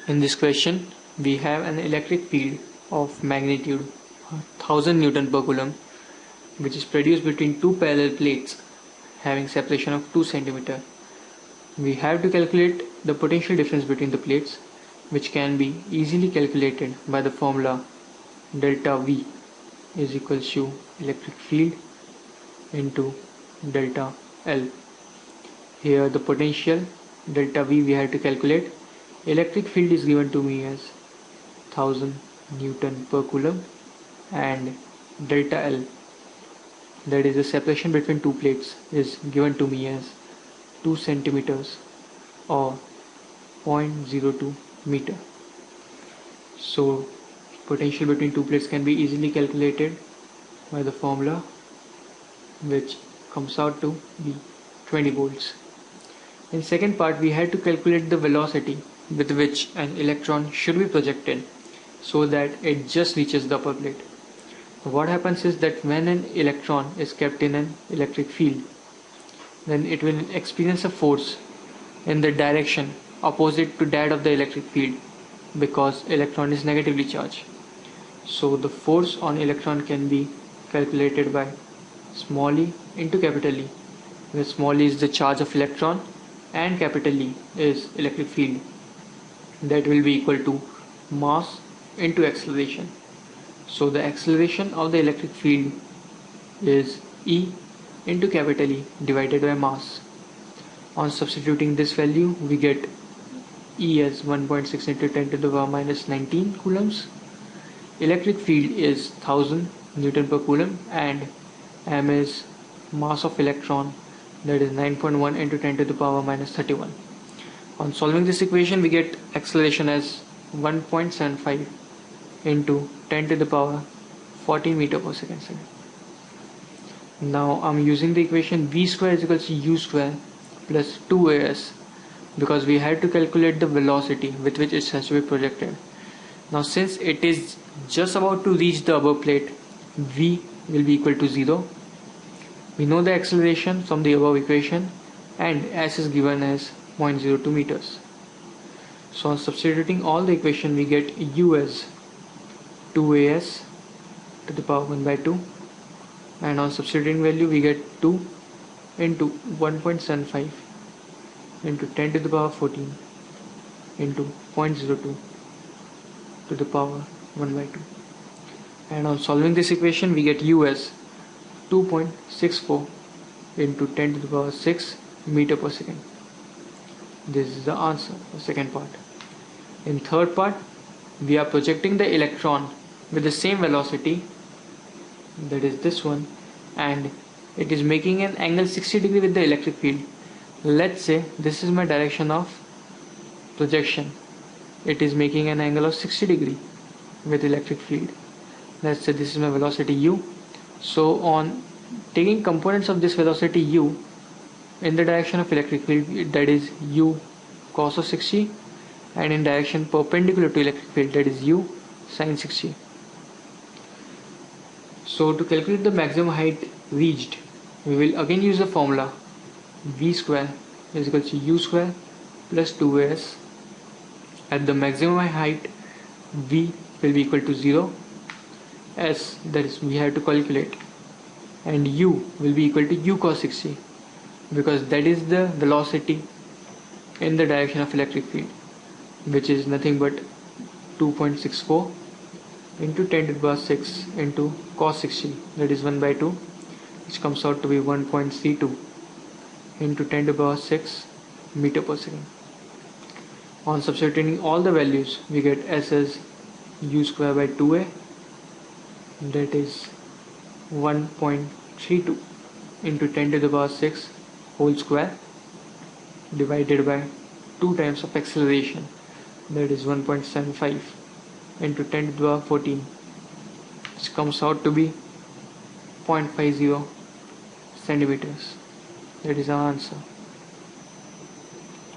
In this question, we have an electric field of magnitude 1000 Newton per Coulomb, which is produced between two parallel plates having separation of 2 cm. We have to calculate the potential difference between the plates, which can be easily calculated by the formula delta V is equals to electric field into delta L. Here the potential delta V we have to calculate. Electric field is given to me as 1000 Newton per Coulomb, and delta L, that is the separation between two plates, is given to me as 2 centimeters or 0.02 meter. So potential between two plates can be easily calculated by the formula, which comes out to be 20 volts. In second part, we had to calculate the velocity with which an electron should be projected so that it just reaches the upper plate. What happens is that when an electron is kept in an electric field, then it will experience a force in the direction opposite to that of the electric field, because electron is negatively charged. So the force on electron can be calculated by small e into capital E, where small e is the charge of electron and capital E is electric field. That will be equal to mass into acceleration. So the acceleration of the electric field is E into capital E divided by mass. On substituting this value, we get E as 1.6 into 10 to the power minus 19 coulombs. Electric field is 1000 Newton per Coulomb, and M is mass of electron, that is 9.1 into 10 to the power minus 31. On solving this equation, we get acceleration as 1.75 into 10 to the power 14 meter per second. Now I'm using the equation V square is equals to U square plus 2as, because we had to calculate the velocity with which it has to be projected. Now since it is just about to reach the upper plate, V will be equal to 0. We know the acceleration from the above equation, and s is given as 0.02 meters. So on substituting all the equation, we get U as 2as to the power 1 by 2, and on substituting value we get 2 into 1.75 into 10 to the power 14 into 0.02 to the power 1 by 2, and on solving this equation we get U as 2.64 into 10 to the power 6 meter per second. This is the answer for second part. In third part, we are projecting the electron with the same velocity, that is this one, and it is making an angle 60 degree with the electric field. Let's say this is my direction of projection. It is making an angle of 60 degree with electric field. Let's say this is my velocity u. So on taking components of this velocity u in the direction of electric field, that is u cos of 60, and in direction perpendicular to electric field, that is u sin 60. So to calculate the maximum height reached, we will again use the formula V square is equal to U square plus 2as. At the maximum height, V will be equal to 0, S, that is we have to calculate, and U will be equal to U cos 60, because that is the velocity in the direction of electric field, which is nothing but 2.64 into 10 to the power 6 into cos 60, that is 1 by 2, which comes out to be 1.32 into 10 to the power 6 meter per second. On substituting all the values, we get S as U square by 2a, that is 1.32 into 10 to the power 6 whole square divided by 2 times of acceleration, that is 1.75 into 10 to the power 14, which comes out to be 0.50 centimeters. That is our answer.